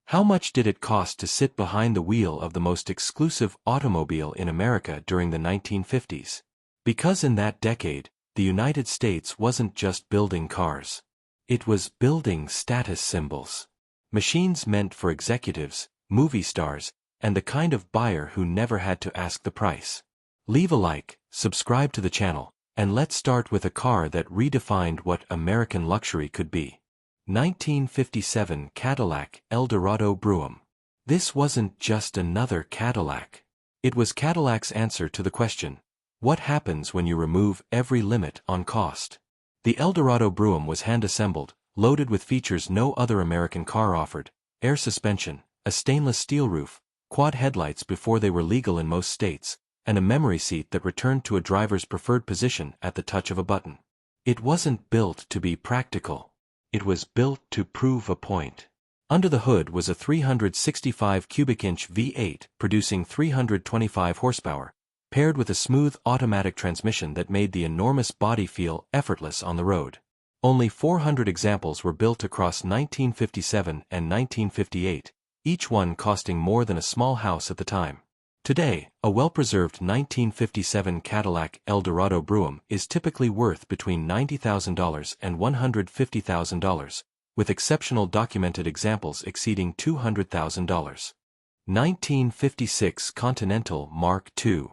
How much did it cost to sit behind the wheel of the most exclusive automobile in America during the 1950s? Because in that decade, the United States wasn't just building cars. It was building status symbols. Machines meant for executives, movie stars, and the kind of buyer who never had to ask the price. Leave a like, subscribe to the channel, and let's start with a car that redefined what American luxury could be. 1957 Cadillac Eldorado Brougham. This wasn't just another Cadillac. It was Cadillac's answer to the question, what happens when you remove every limit on cost? The Eldorado Brougham was hand-assembled, loaded with features no other American car offered: air suspension, a stainless steel roof, quad headlights before they were legal in most states, and a memory seat that returned to a driver's preferred position at the touch of a button. It wasn't built to be practical. It was built to prove a point. Under the hood was a 365 cubic inch V8 producing 325 horsepower, paired with a smooth automatic transmission that made the enormous body feel effortless on the road. Only 400 examples were built across 1957 and 1958, each one costing more than a small house at the time. Today, a well-preserved 1957 Cadillac Eldorado Brougham is typically worth between $90,000 and $150,000, with exceptional documented examples exceeding $200,000. 1956 Continental Mark II.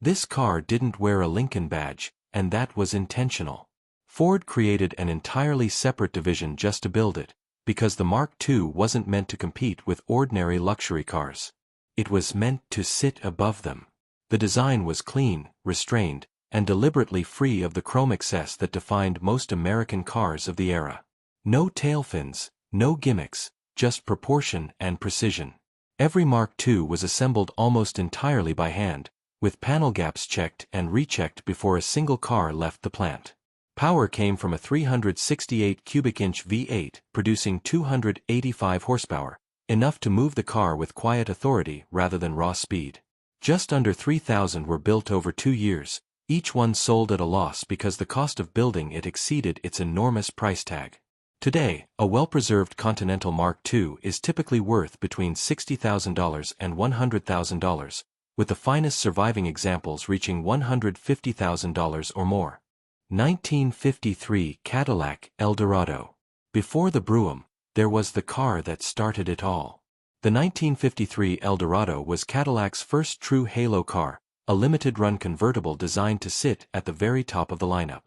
This car didn't wear a Lincoln badge, and that was intentional. Ford created an entirely separate division just to build it, because the Mark II wasn't meant to compete with ordinary luxury cars. It was meant to sit above them. The design was clean, restrained, and deliberately free of the chrome excess that defined most American cars of the era. No tail fins, no gimmicks, just proportion and precision. Every Mark II was assembled almost entirely by hand, with panel gaps checked and rechecked before a single car left the plant. Power came from a 368 cubic inch V8 producing 285 horsepower, enough to move the car with quiet authority rather than raw speed. Just under 3,000 were built over 2 years, each one sold at a loss because the cost of building it exceeded its enormous price tag. Today, a well-preserved Continental Mark II is typically worth between $60,000 and $100,000, with the finest surviving examples reaching $150,000 or more. 1953 Cadillac Eldorado. Before the Brougham, there was the car that started it all. The 1953 Eldorado was Cadillac's first true halo car, a limited-run convertible designed to sit at the very top of the lineup.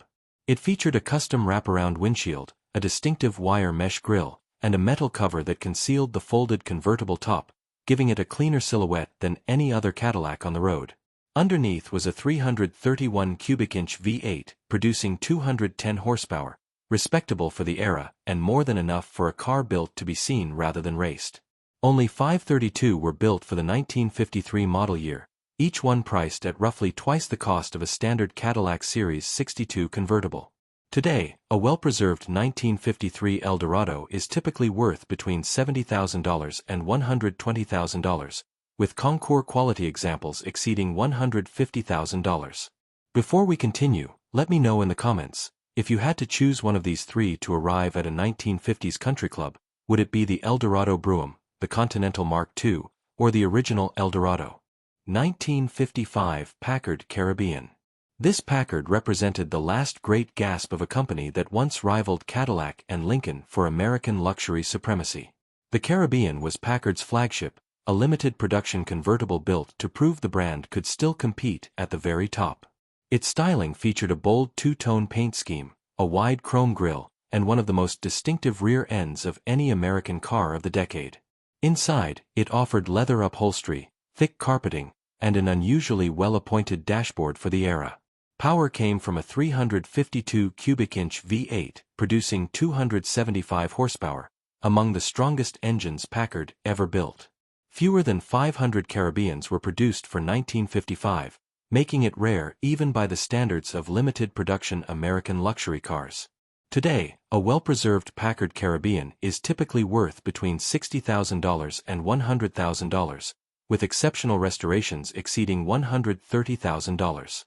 It featured a custom wraparound windshield, a distinctive wire mesh grille, and a metal cover that concealed the folded convertible top, giving it a cleaner silhouette than any other Cadillac on the road. Underneath was a 331 cubic inch V8, producing 210 horsepower, respectable for the era, and more than enough for a car built to be seen rather than raced. Only 532 were built for the 1953 model year, each one priced at roughly twice the cost of a standard Cadillac Series 62 convertible. Today, a well-preserved 1953 Eldorado is typically worth between $70,000 and $120,000, with Concours quality examples exceeding $150,000. Before we continue, let me know in the comments, if you had to choose one of these three to arrive at a 1950s country club, would it be the Eldorado Brougham, the Continental Mark II, or the original Eldorado? 1955 Packard Caribbean. This Packard represented the last great gasp of a company that once rivaled Cadillac and Lincoln for American luxury supremacy. The Caribbean was Packard's flagship, a limited production convertible built to prove the brand could still compete at the very top. Its styling featured a bold two-tone paint scheme, a wide chrome grille, and one of the most distinctive rear ends of any American car of the decade. Inside, it offered leather upholstery, thick carpeting, and an unusually well-appointed dashboard for the era. Power came from a 352 cubic inch V8, producing 275 horsepower, among the strongest engines Packard ever built. Fewer than 500 Caribbeans were produced for 1955, making it rare even by the standards of limited production American luxury cars. Today, a well-preserved Packard Caribbean is typically worth between $60,000 and $100,000, with exceptional restorations exceeding $130,000.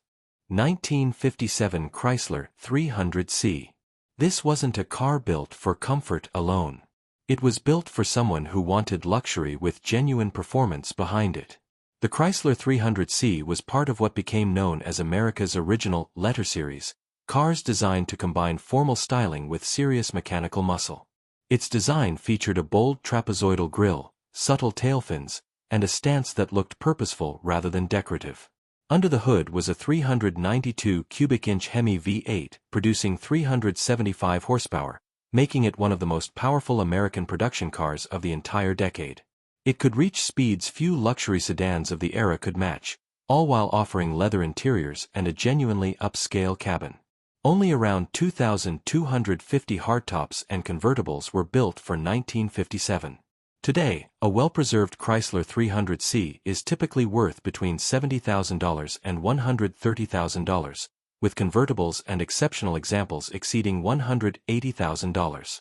1957 Chrysler 300C. This wasn't a car built for comfort alone. It was built for someone who wanted luxury with genuine performance behind it. The Chrysler 300C was part of what became known as America's original letter series, cars designed to combine formal styling with serious mechanical muscle. Its design featured a bold trapezoidal grille, subtle tail fins, and a stance that looked purposeful rather than decorative. Under the hood was a 392 cubic inch Hemi V8, producing 375 horsepower, making it one of the most powerful American production cars of the entire decade. It could reach speeds few luxury sedans of the era could match, all while offering leather interiors and a genuinely upscale cabin. Only around 2,250 hardtops and convertibles were built for 1957. Today, a well-preserved Chrysler 300C is typically worth between $70,000 and $130,000, with convertibles and exceptional examples exceeding $180,000.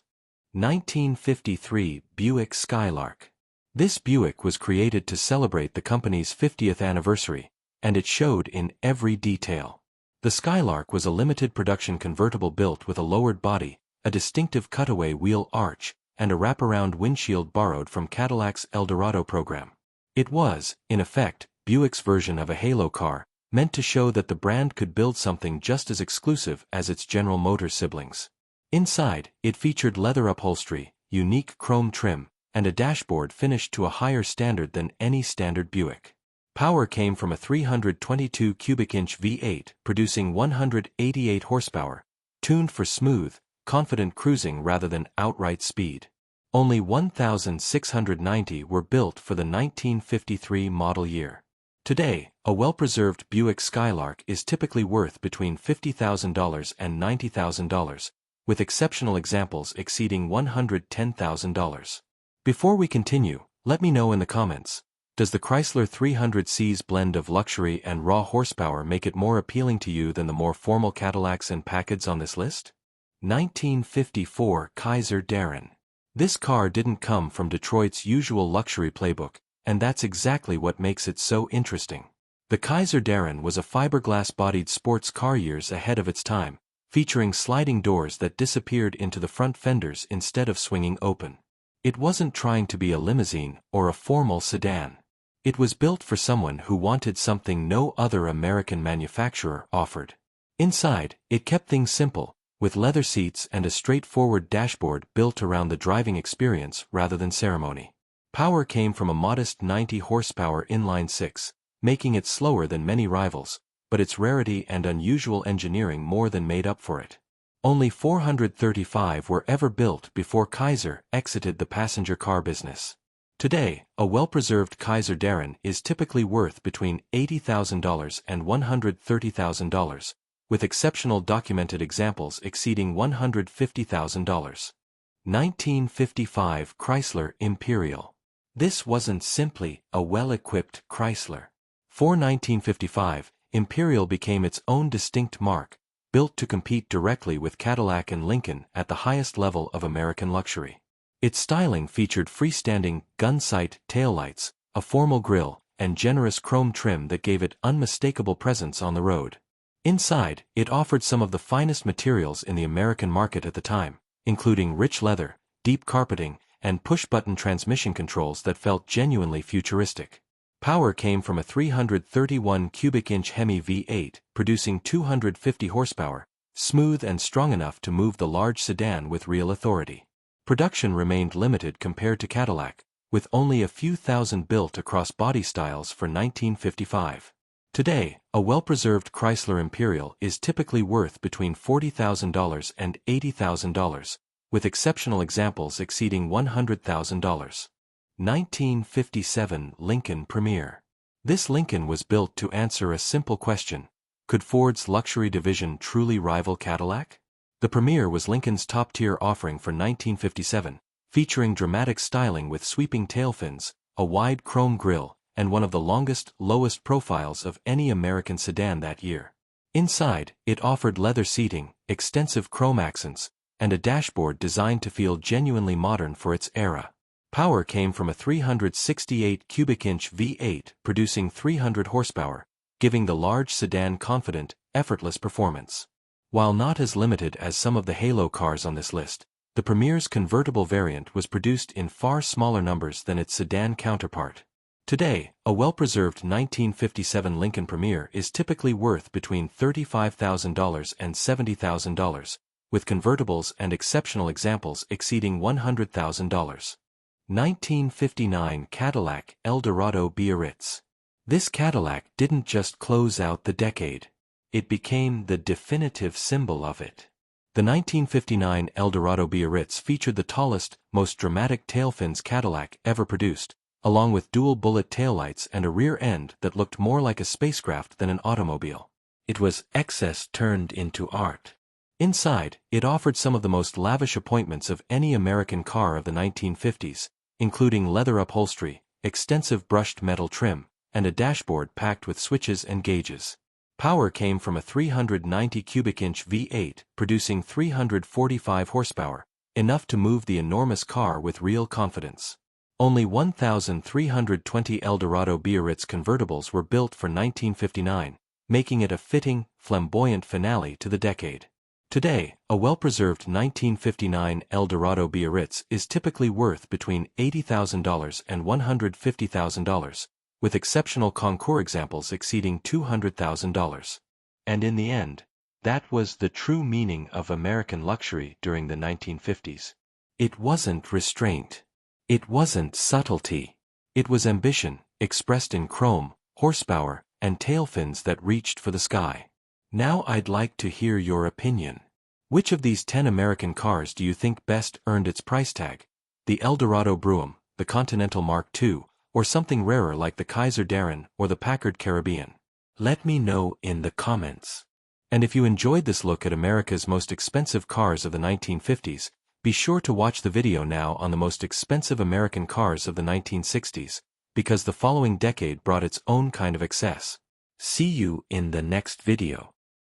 1953 Buick Skylark. This Buick was created to celebrate the company's 50th anniversary, and it showed in every detail. The Skylark was a limited production convertible built with a lowered body, a distinctive cutaway wheel arch, and a wraparound windshield borrowed from Cadillac's Eldorado program. It was, in effect, Buick's version of a halo car, meant to show that the brand could build something just as exclusive as its General Motors siblings. Inside, it featured leather upholstery, unique chrome trim, and a dashboard finished to a higher standard than any standard Buick. Power came from a 322 cubic inch V8, producing 188 horsepower, tuned for smooth, confident cruising rather than outright speed. Only 1,690 were built for the 1953 model year. Today, a well-preserved Buick Skylark is typically worth between $50,000 and $90,000, with exceptional examples exceeding $110,000. Before we continue, let me know in the comments, does the Chrysler 300C's blend of luxury and raw horsepower make it more appealing to you than the more formal Cadillacs and Packards on this list? 1954 Kaiser Darrin. This car didn't come from Detroit's usual luxury playbook, and that's exactly what makes it so interesting. The Kaiser Darrin was a fiberglass-bodied sports car years ahead of its time, featuring sliding doors that disappeared into the front fenders instead of swinging open. It wasn't trying to be a limousine or a formal sedan. It was built for someone who wanted something no other American manufacturer offered. Inside, it kept things simple, with leather seats and a straightforward dashboard built around the driving experience rather than ceremony. Power came from a modest 90 horsepower inline-six, making it slower than many rivals, but its rarity and unusual engineering more than made up for it. Only 435 were ever built before Kaiser exited the passenger car business. Today, a well-preserved Kaiser Darrin is typically worth between $80,000 and $130,000, with exceptional documented examples exceeding $150,000. 1955 Chrysler Imperial. This wasn't simply a well-equipped Chrysler. For 1955, Imperial became its own distinct mark, built to compete directly with Cadillac and Lincoln at the highest level of American luxury. Its styling featured freestanding, gun-sight taillights, a formal grille, and generous chrome trim that gave it unmistakable presence on the road. Inside, it offered some of the finest materials in the American market at the time, including rich leather, deep carpeting, and push-button transmission controls that felt genuinely futuristic. Power came from a 331 cubic inch Hemi V8, producing 250 horsepower, smooth and strong enough to move the large sedan with real authority. Production remained limited compared to Cadillac, with only a few thousand built across body styles for 1955. Today, a well-preserved Chrysler Imperial is typically worth between $40,000 and $80,000, with exceptional examples exceeding $100,000. 1957 Lincoln Premier. This Lincoln was built to answer a simple question: could Ford's luxury division truly rival Cadillac? The Premier was Lincoln's top-tier offering for 1957, featuring dramatic styling with sweeping tail fins, a wide chrome grille, and one of the longest, lowest profiles of any American sedan that year. Inside, it offered leather seating, extensive chrome accents, and a dashboard designed to feel genuinely modern for its era. Power came from a 368 cubic inch V8 producing 300 horsepower, giving the large sedan confident, effortless performance. While not as limited as some of the halo cars on this list, The Premier's convertible variant was produced in far smaller numbers than its sedan counterpart. Today, a well-preserved 1957 Lincoln Premier is typically worth between $35,000 and $70,000, with convertibles and exceptional examples exceeding $100,000. 1959 Cadillac Eldorado Biarritz. This Cadillac didn't just close out the decade. It became the definitive symbol of it. The 1959 Eldorado Biarritz featured the tallest, most dramatic tail fins Cadillac ever produced, along with dual-bullet taillights and a rear end that looked more like a spacecraft than an automobile. It was excess turned into art. Inside, it offered some of the most lavish appointments of any American car of the 1950s, including leather upholstery, extensive brushed metal trim, and a dashboard packed with switches and gauges. Power came from a 390 cubic inch V8, producing 345 horsepower, enough to move the enormous car with real confidence. Only 1,320 Eldorado Biarritz convertibles were built for 1959, making it a fitting, flamboyant finale to the decade. Today, a well-preserved 1959 Eldorado Biarritz is typically worth between $80,000 and $150,000, with exceptional concours examples exceeding $200,000. And in the end, that was the true meaning of American luxury during the 1950s. It wasn't restraint. It wasn't subtlety. It was ambition, expressed in chrome, horsepower, and tail fins that reached for the sky. Now I'd like to hear your opinion. Which of these 10 American cars do you think best earned its price tag? The Eldorado Brougham, the Continental Mark II, or something rarer like the Kaiser Darrin or the Packard Caribbean? Let me know in the comments. And if you enjoyed this look at America's most expensive cars of the 1950s, be sure to watch the video now on the most expensive American cars of the 1960s, because the following decade brought its own kind of excess. See you in the next video.